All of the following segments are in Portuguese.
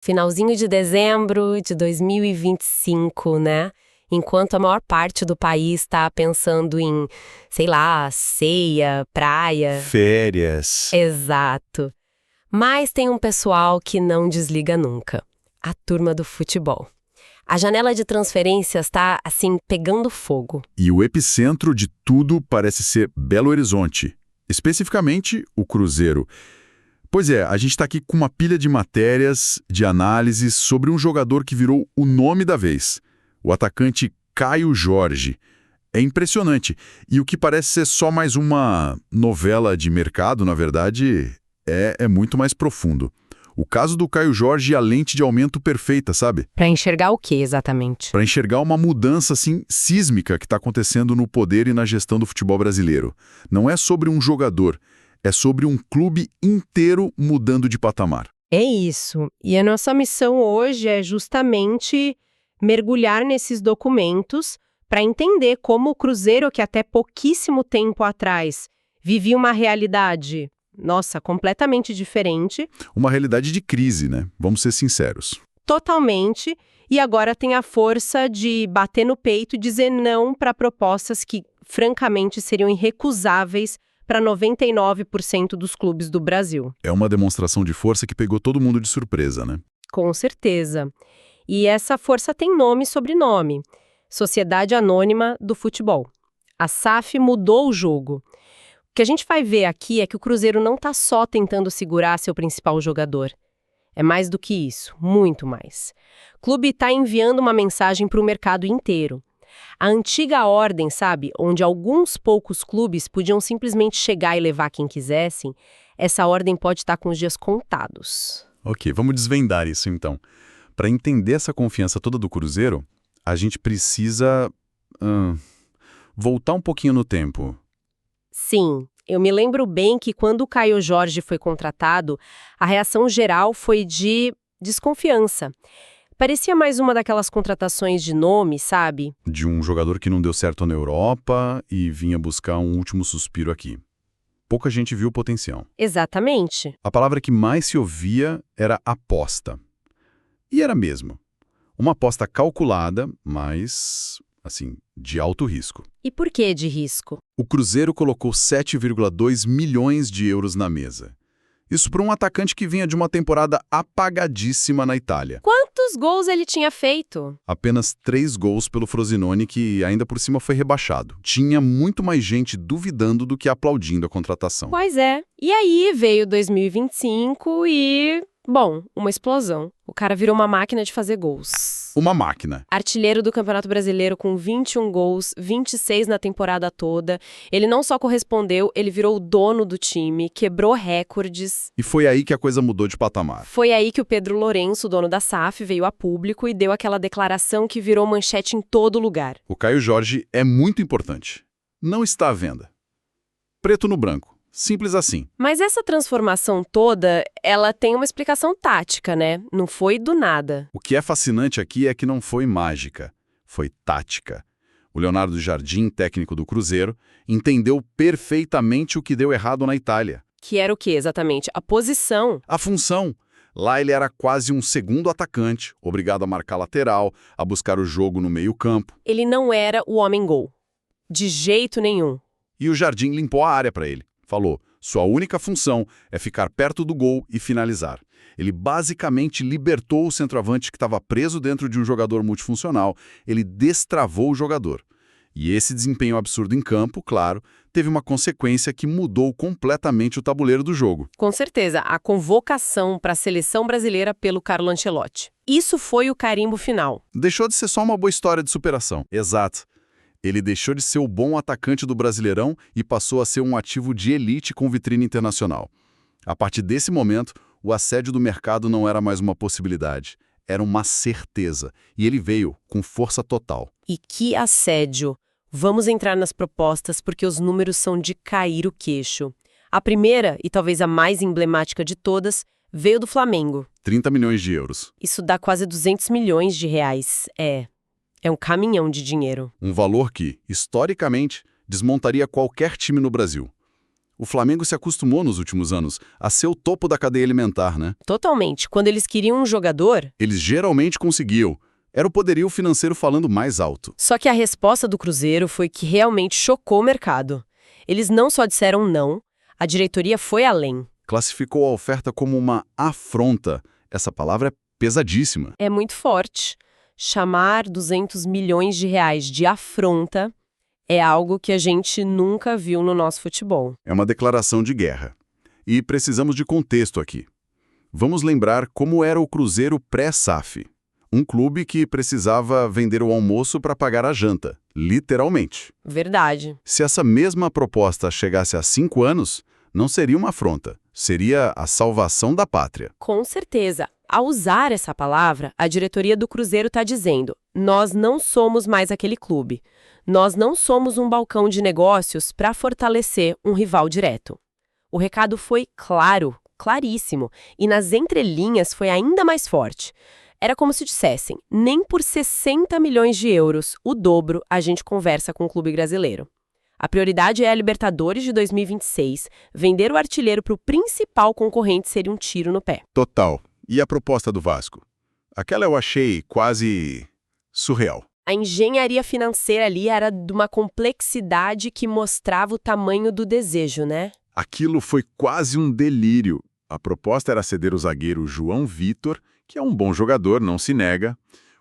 Finalzinho de dezembro de 2025, né? Enquanto a maior parte do país está pensando em, sei lá, ceia, praia. Férias. Exato. Mas tem um pessoal que não desliga nunca. A turma do futebol. A janela de transferências está, assim, pegando fogo. E o epicentro de tudo parece ser Belo Horizonte. Especificamente, o Cruzeiro. Pois é, a gente está aqui com uma pilha de matérias, de análises sobre um jogador que virou o nome da vez. O atacante Caio Jorge. É impressionante. E o que parece ser só mais uma novela de mercado, na verdade, é muito mais profundo. O caso do Caio Jorge é a lente de aumento perfeita, sabe? Para enxergar o quê, exatamente? Para enxergar uma mudança, assim, sísmica que está acontecendo no poder e na gestão do futebol brasileiro. Não é sobre um jogador, é sobre um clube inteiro mudando de patamar. É isso. E a nossa missão hoje é justamente mergulhar nesses documentos para entender como o Cruzeiro, que até pouquíssimo tempo atrás vivia uma realidade, nossa, completamente diferente. Uma realidade de crise, né? Vamos ser sinceros. Totalmente. E agora tem a força de bater no peito e dizer não para propostas que, francamente, seriam irrecusáveis para 99% dos clubes do Brasil. É uma demonstração de força que pegou todo mundo de surpresa, né? Com certeza. E essa força tem nome e sobrenome. Sociedade Anônima do Futebol. A SAF mudou o jogo. O que a gente vai ver aqui é que o Cruzeiro não está só tentando segurar seu principal jogador. É mais do que isso, muito mais. O clube está enviando uma mensagem para o mercado inteiro. A antiga ordem, sabe, onde alguns poucos clubes podiam simplesmente chegar e levar quem quisessem, essa ordem pode estar com os dias contados. Ok, vamos desvendar isso então. Para entender essa confiança toda do Cruzeiro, a gente precisa voltar um pouquinho no tempo. Sim, eu me lembro bem que quando o Caio Jorge foi contratado, a reação geral foi de desconfiança. Parecia mais uma daquelas contratações de nome, sabe? De um jogador que não deu certo na Europa e vinha buscar um último suspiro aqui. Pouca gente viu o potencial. Exatamente. A palavra que mais se ouvia era aposta. E era mesmo. Uma aposta calculada, mas, assim, de alto risco. E por que de risco? O Cruzeiro colocou 7,2 milhões de euros na mesa. Isso para um atacante que vinha de uma temporada apagadíssima na Itália. Quantos gols ele tinha feito? Apenas 3 gols pelo Frosinone, que ainda por cima foi rebaixado. Tinha muito mais gente duvidando do que aplaudindo a contratação. Pois é. E aí veio 2025 e... bom, uma explosão. O cara virou uma máquina de fazer gols. Uma máquina. Artilheiro do Campeonato Brasileiro com 21 gols, 26 na temporada toda. Ele não só correspondeu, ele virou o dono do time, quebrou recordes. E foi aí que a coisa mudou de patamar. Foi aí que o Pedro Lourenço, dono da SAF, veio a público e deu aquela declaração que virou manchete em todo lugar. O Caio Jorge é muito importante. Não está à venda. Preto no branco. Simples assim. Mas essa transformação toda, ela tem uma explicação tática, né? Não foi do nada. O que é fascinante aqui é que não foi mágica, foi tática. O Leonardo Jardim, técnico do Cruzeiro, entendeu perfeitamente o que deu errado na Itália. Que era o que exatamente? A posição. A função. Lá ele era quase um segundo atacante, obrigado a marcar lateral, a buscar o jogo no meio-campo. Ele não era o homem-gol. De jeito nenhum. E o Jardim limpou a área para ele. Falou, sua única função é ficar perto do gol e finalizar. Ele basicamente libertou o centroavante que estava preso dentro de um jogador multifuncional. Ele destravou o jogador. E esse desempenho absurdo em campo, claro, teve uma consequência que mudou completamente o tabuleiro do jogo. Com certeza, a convocação para a seleção brasileira pelo Carlo Ancelotti. Isso foi o carimbo final. Deixou de ser só uma boa história de superação. Exato. Ele deixou de ser o bom atacante do Brasileirão e passou a ser um ativo de elite com vitrine internacional. A partir desse momento, o assédio do mercado não era mais uma possibilidade, era uma certeza. E ele veio com força total. E que assédio! Vamos entrar nas propostas porque os números são de cair o queixo. A primeira, e talvez a mais emblemática de todas, veio do Flamengo. 30 milhões de euros. Isso dá quase 200 milhões de reais. É um caminhão de dinheiro. Um valor que, historicamente, desmontaria qualquer time no Brasil. O Flamengo se acostumou nos últimos anos a ser o topo da cadeia alimentar, né? Totalmente. Quando eles queriam um jogador... Eles geralmente conseguiam. Era o poderio financeiro falando mais alto. Só que a resposta do Cruzeiro foi que realmente chocou o mercado. Eles não só disseram não, a diretoria foi além. Classificou a oferta como uma afronta. Essa palavra é pesadíssima. É muito forte. Chamar 200 milhões de reais de afronta é algo que a gente nunca viu no nosso futebol. É uma declaração de guerra. E precisamos de contexto aqui. Vamos lembrar como era o Cruzeiro pré-SAF. Um clube que precisava vender o almoço para pagar a janta, literalmente. Verdade. Se essa mesma proposta chegasse há 5 anos, não seria uma afronta, seria a salvação da pátria. Com certeza. Ao usar essa palavra, a diretoria do Cruzeiro está dizendo: nós não somos mais aquele clube. Nós não somos um balcão de negócios para fortalecer um rival direto. O recado foi claro, claríssimo, e nas entrelinhas foi ainda mais forte. Era como se dissessem: nem por 60 milhões de euros, o dobro, a gente conversa com o clube brasileiro. A prioridade é a Libertadores de 2026. Vender o artilheiro para o principal concorrente seria um tiro no pé. Total. E a proposta do Vasco? Aquela eu achei quase surreal. A engenharia financeira ali era de uma complexidade que mostrava o tamanho do desejo, né? Aquilo foi quase um delírio. A proposta era ceder o zagueiro João Vitor, que é um bom jogador, não se nega.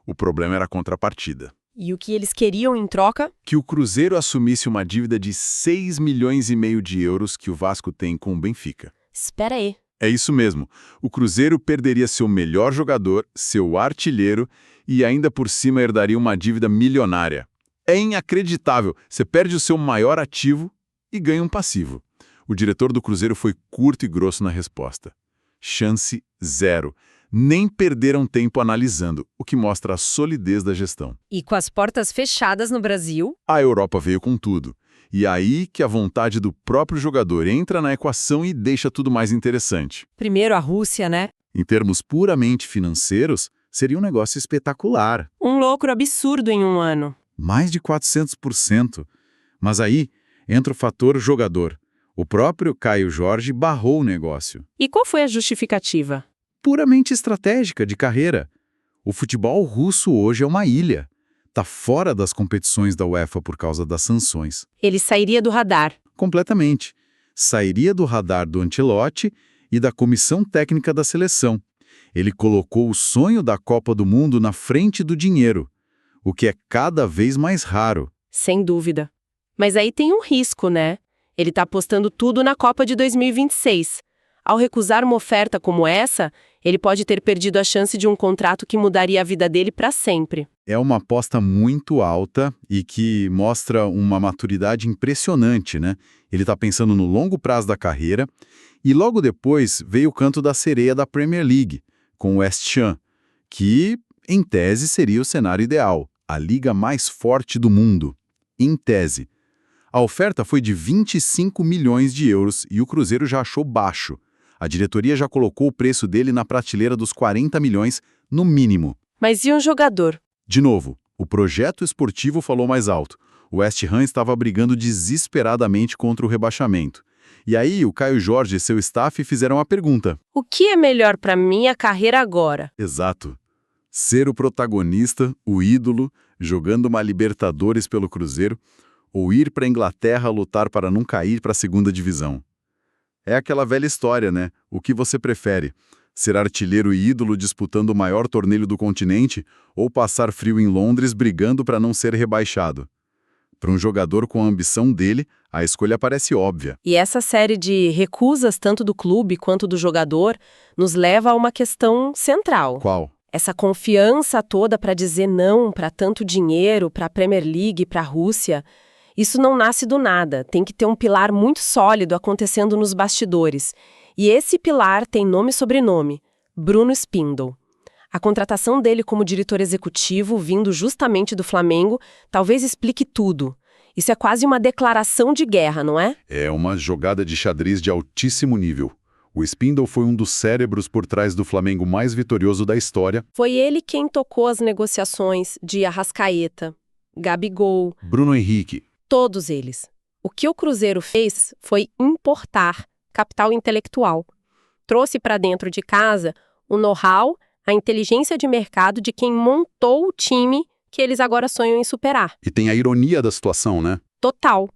O problema era a contrapartida. E o que eles queriam em troca? Que o Cruzeiro assumisse uma dívida de 6,5 milhões de euros que o Vasco tem com o Benfica. Espera aí. É isso mesmo. O Cruzeiro perderia seu melhor jogador, seu artilheiro, e ainda por cima herdaria uma dívida milionária. É inacreditável. Você perde o seu maior ativo e ganha um passivo. O diretor do Cruzeiro foi curto e grosso na resposta. Chance zero. Nem perderam tempo analisando, o que mostra a solidez da gestão. E com as portas fechadas no Brasil? A Europa veio com tudo. E aí que a vontade do próprio jogador entra na equação e deixa tudo mais interessante. Primeiro a Rússia, né? Em termos puramente financeiros, seria um negócio espetacular. Um lucro absurdo em um ano. Mais de 400%. Mas aí entra o fator jogador. O próprio Caio Jorge barrou o negócio. E qual foi a justificativa? Puramente estratégica, de carreira. O futebol russo hoje é uma ilha. Está fora das competições da UEFA por causa das sanções. Ele sairia do radar. Completamente. Sairia do radar do Ancelotti e da comissão técnica da seleção. Ele colocou o sonho da Copa do Mundo na frente do dinheiro, o que é cada vez mais raro. Sem dúvida. Mas aí tem um risco, né? Ele está apostando tudo na Copa de 2026. Ao recusar uma oferta como essa, ele pode ter perdido a chance de um contrato que mudaria a vida dele para sempre. É uma aposta muito alta e que mostra uma maturidade impressionante, né? Ele está pensando no longo prazo da carreira e logo depois veio o canto da sereia da Premier League, com o West Ham, que, em tese, seria o cenário ideal, a liga mais forte do mundo. Em tese. A oferta foi de 25 milhões de euros e o Cruzeiro já achou baixo. A diretoria já colocou o preço dele na prateleira dos 40 milhões, no mínimo. Mas e um jogador? De novo, o projeto esportivo falou mais alto. O West Ham estava brigando desesperadamente contra o rebaixamento. E aí, o Caio Jorge e seu staff fizeram a pergunta. O que é melhor para minha carreira agora? Exato. Ser o protagonista, o ídolo, jogando uma Libertadores pelo Cruzeiro, ou ir para a Inglaterra lutar para não cair para a segunda divisão. É aquela velha história, né? O que você prefere? Ser artilheiro e ídolo disputando o maior torneio do continente ou passar frio em Londres brigando para não ser rebaixado? Para um jogador com a ambição dele, a escolha parece óbvia. E essa série de recusas, tanto do clube quanto do jogador, nos leva a uma questão central. Qual? Essa confiança toda para dizer não para tanto dinheiro, para a Premier League, para a Rússia. Isso não nasce do nada, tem que ter um pilar muito sólido acontecendo nos bastidores. E esse pilar tem nome e sobrenome, Bruno Spindl. A contratação dele como diretor executivo, vindo justamente do Flamengo, talvez explique tudo. Isso é quase uma declaração de guerra, não é? É uma jogada de xadrez de altíssimo nível. O Spindl foi um dos cérebros por trás do Flamengo mais vitorioso da história. Foi ele quem tocou as negociações de Arrascaeta, Gabigol, Bruno Henrique. todos eles. O que o Cruzeiro fez foi importar capital intelectual. Trouxe para dentro de casa o know-how, a inteligência de mercado de quem montou o time que eles agora sonham em superar. E tem a ironia da situação, né? Total.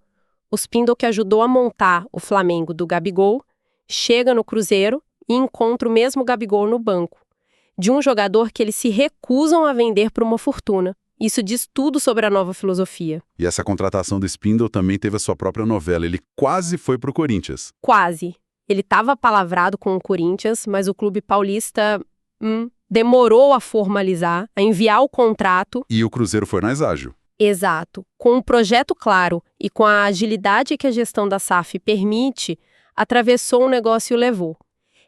O Spindle que ajudou a montar o Flamengo do Gabigol chega no Cruzeiro e encontra o mesmo Gabigol no banco, de um jogador que eles se recusam a vender por uma fortuna. Isso diz tudo sobre a nova filosofia. E essa contratação do Spindle também teve a sua própria novela. Ele quase foi pro Corinthians. Quase. Ele estava palavrado com o Corinthians, mas o clube paulista demorou a formalizar, a enviar o contrato. E o Cruzeiro foi mais ágil. Exato. Com um projeto claro e com a agilidade que a gestão da SAF permite, atravessou o negócio e o levou.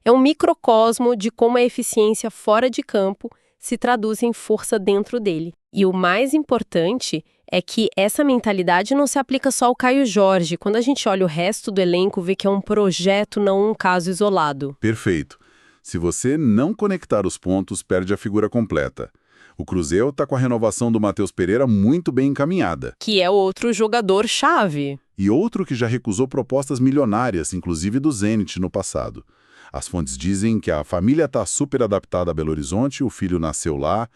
É um microcosmo de como a eficiência fora de campo se traduz em força dentro dele. E o mais importante é que essa mentalidade não se aplica só ao Caio Jorge. Quando a gente olha o resto do elenco, vê que é um projeto, não um caso isolado. Perfeito. Se você não conectar os pontos, perde a figura completa. O Cruzeiro está com a renovação do Matheus Pereira muito bem encaminhada. Que é outro jogador-chave. E outro que já recusou propostas milionárias, inclusive do Zenit no passado. As fontes dizem que a família está super adaptada a Belo Horizonte, o filho nasceu lá,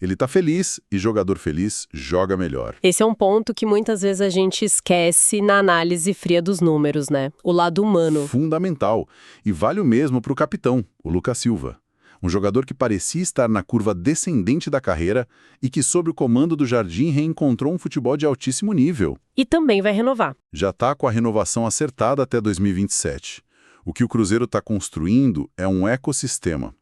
ele está feliz e jogador feliz joga melhor. Esse é um ponto que muitas vezes a gente esquece na análise fria dos números, né? O lado humano. Fundamental. E vale o mesmo para o capitão, o Lucas Silva. Um jogador que parecia estar na curva descendente da carreira e que, sob o comando do Jardim, reencontrou um futebol de altíssimo nível. E também vai renovar. Já está com a renovação acertada até 2027. O que o Cruzeiro está construindo é um ecossistema.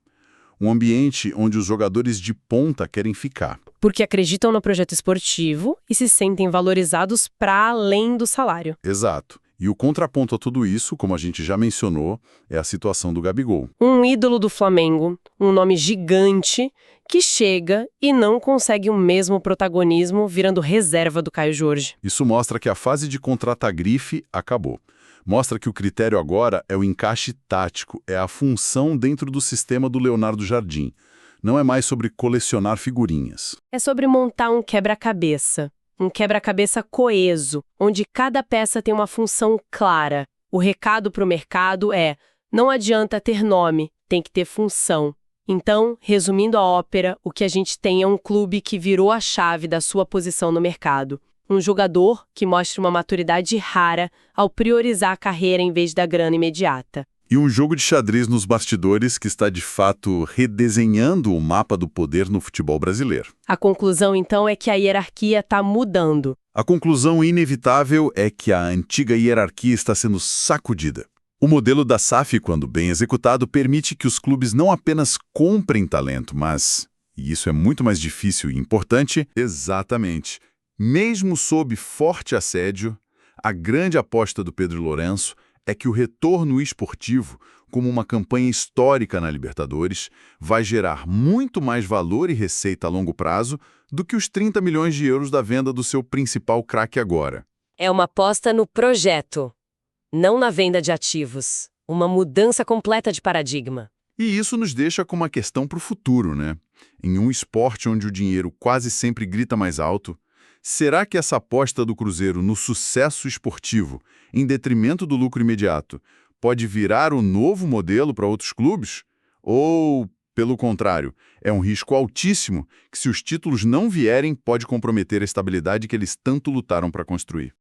Um ambiente onde os jogadores de ponta querem ficar. Porque acreditam no projeto esportivo e se sentem valorizados para além do salário. Exato. E o contraponto a tudo isso, como a gente já mencionou, é a situação do Gabigol. Um ídolo do Flamengo, um nome gigante, que chega e não consegue o mesmo protagonismo virando reserva do Caio Jorge. Isso mostra que a fase de contratar grife acabou. Mostra que o critério agora é o encaixe tático, é a função dentro do sistema do Leonardo Jardim. Não é mais sobre colecionar figurinhas. É sobre montar um quebra-cabeça. Um quebra-cabeça coeso, onde cada peça tem uma função clara. O recado para o mercado é: não adianta ter nome, tem que ter função. Então, resumindo a ópera, o que a gente tem é um clube que virou a chave da sua posição no mercado. Um jogador que mostra uma maturidade rara ao priorizar a carreira em vez da grana imediata. E um jogo de xadrez nos bastidores que está, de fato, redesenhando o mapa do poder no futebol brasileiro. A conclusão, então, é que a hierarquia está mudando. A conclusão inevitável é que a antiga hierarquia está sendo sacudida. O modelo da SAF, quando bem executado, permite que os clubes não apenas comprem talento, mas, e isso é muito mais difícil e importante, exatamente, mesmo sob forte assédio, a grande aposta do Pedro Lourenço é que o retorno esportivo, como uma campanha histórica na Libertadores, vai gerar muito mais valor e receita a longo prazo do que os 30 milhões de euros da venda do seu principal craque agora. É uma aposta no projeto, não na venda de ativos. Uma mudança completa de paradigma. E isso nos deixa com uma questão para o futuro, né? Em um esporte onde o dinheiro quase sempre grita mais alto, será que essa aposta do Cruzeiro no sucesso esportivo, em detrimento do lucro imediato, pode virar o novo modelo para outros clubes? Ou, pelo contrário, é um risco altíssimo que, se os títulos não vierem, pode comprometer a estabilidade que eles tanto lutaram para construir?